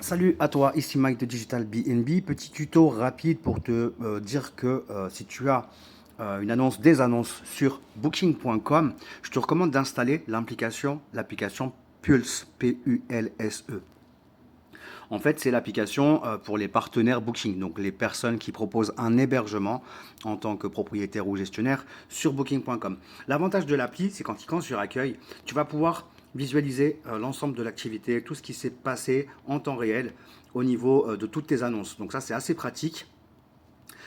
Salut à toi, ici Mike de Digital BNB. Petit tuto rapide pour te dire que si tu as des annonces sur booking.com, je te recommande d'installer l'application Pulse, P-U-L-S-E. En fait, c'est l'application pour les partenaires Booking, donc les personnes qui proposent un hébergement en tant que propriétaire ou gestionnaire sur booking.com. L'avantage de l'appli, c'est quand tu cliques sur accueil, tu vas pouvoir visualiser l'ensemble de l'activité, tout ce qui s'est passé en temps réel au niveau de toutes tes annonces. Donc ça, c'est assez pratique.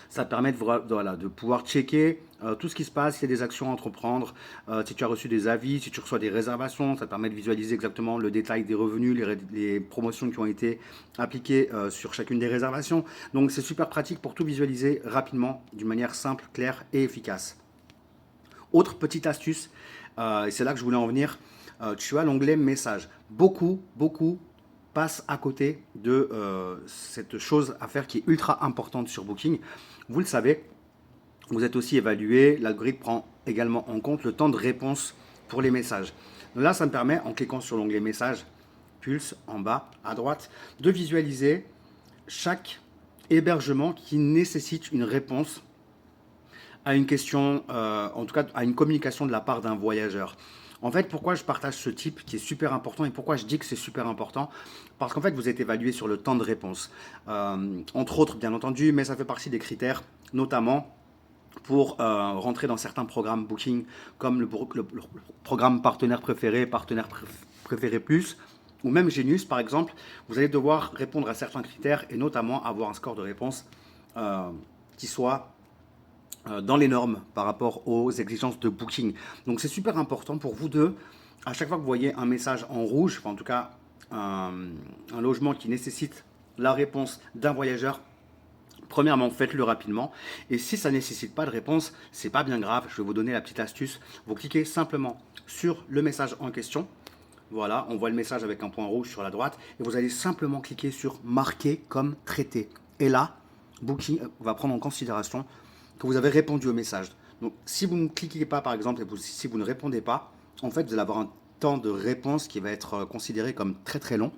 Ça te permet de pouvoir checker tout ce qui se passe, s'il y a des actions à entreprendre, si tu as reçu des avis, si tu reçois des réservations, ça te permet de visualiser exactement le détail des revenus, les promotions qui ont été appliquées sur chacune des réservations. Donc c'est super pratique pour tout visualiser rapidement, d'une manière simple, claire et efficace. Autre petite astuce, et c'est là que je voulais en venir, tu as l'onglet messages. Beaucoup passent à côté de cette chose à faire qui est ultra importante sur Booking. Vous le savez, vous êtes aussi évalué, l'algorithme prend également en compte le temps de réponse pour les messages. Donc là, ça me permet, en cliquant sur l'onglet messages, pulse en bas à droite, de visualiser chaque hébergement qui nécessite une réponse à une question, en tout cas à une communication de la part d'un voyageur. En fait, pourquoi je partage ce type qui est super important et pourquoi je dis que c'est super important? Parce qu'en fait, vous êtes évalué sur le temps de réponse. Entre autres, bien entendu, mais ça fait partie des critères, notamment pour rentrer dans certains programmes Booking, comme le programme préféré plus, ou même Genius par exemple. Vous allez devoir répondre à certains critères et notamment avoir un score de réponse euh, qui soit dans les normes par rapport aux exigences de Booking. Donc c'est super important pour vous deux, à chaque fois que vous voyez un message en rouge, enfin en tout cas un, un logement qui nécessite la réponse d'un voyageur, premièrement, faites-le rapidement. Et si ça ne nécessite pas de réponse, c'est pas bien grave. Je vais vous donner la petite astuce. Vous cliquez simplement sur le message en question. Voilà, on voit le message avec un point rouge sur la droite. Et vous allez simplement cliquer sur marquer comme traité. Et là, Booking va prendre en considération que vous avez répondu au message. Donc, si vous ne cliquez pas, par exemple, et si vous ne répondez pas, en fait, vous allez avoir un temps de réponse qui va être considéré comme très très long,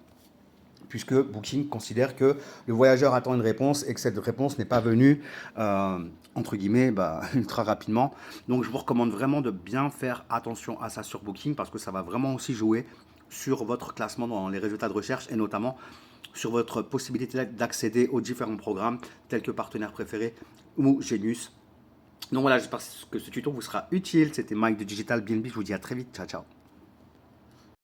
puisque Booking considère que le voyageur attend une réponse et que cette réponse n'est pas venue, entre guillemets, ultra rapidement. Donc je vous recommande vraiment de bien faire attention à ça sur Booking, parce que ça va vraiment aussi jouer sur votre classement dans les résultats de recherche et notamment sur votre possibilité d'accéder aux différents programmes tels que Partenaire Préféré ou Genius. Donc voilà, j'espère que ce tuto vous sera utile. C'était Mike de Digital BNB. Je vous dis à très vite. Ciao, ciao.